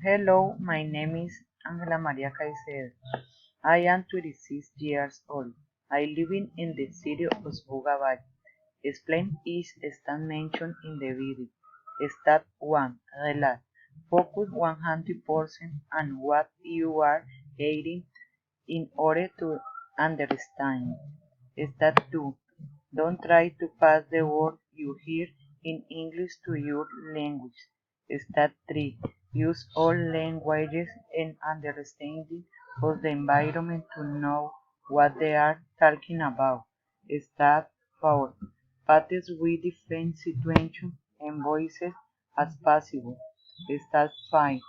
Hello, my name is Angela Maria Caicedo. I am 26 years old. I live in the city of Bogabay. Explain each stat mentioned in the video. Stat 1. Relax. Focus 100% on what you are hearing in order to understand. Stat 2. Don't try to pass the word you hear in English to your language. Stat 3. Use all languages and understanding of the environment to know what they are talking about. Stat 4. Practice with different situations and voices as possible. Stat 5.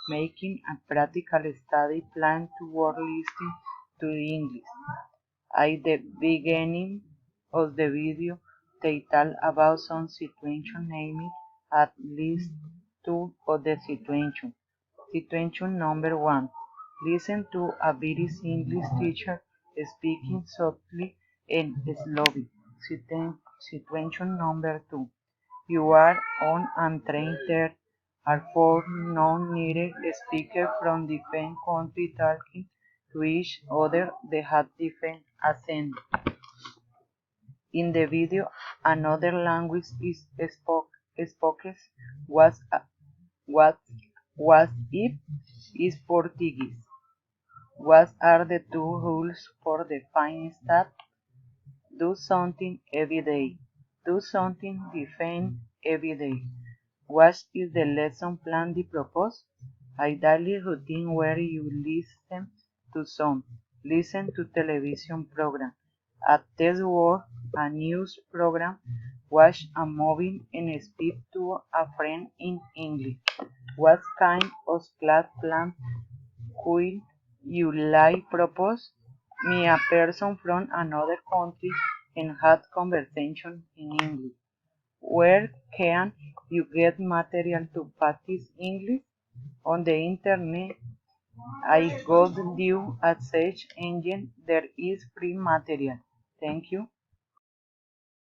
Making a practical study plan toward listening to English. At the beginning of the video, they talk about some situations, naming at least two of the situations. Situation number one. Listen to a British English teacher speaking softly and slowly. Situation number two. You are on a train there are four non-native speakers from different countries talking to each other. They have different accents. In the video, another language is spoken. Was what was it is Portuguese. What are the two rules for the fine stat? Do something every day. Do something different every day. What is the lesson plan they propose? A daily routine where you listen to song, listen to television program, a test word, a news program, watch a movie and speak to a friend in English. What kind of class plan could you like propose? Me a person from another country and had conversation in English. Where can you get material to practice English? On the internet, I got you a search engine. There is free material. Thank you.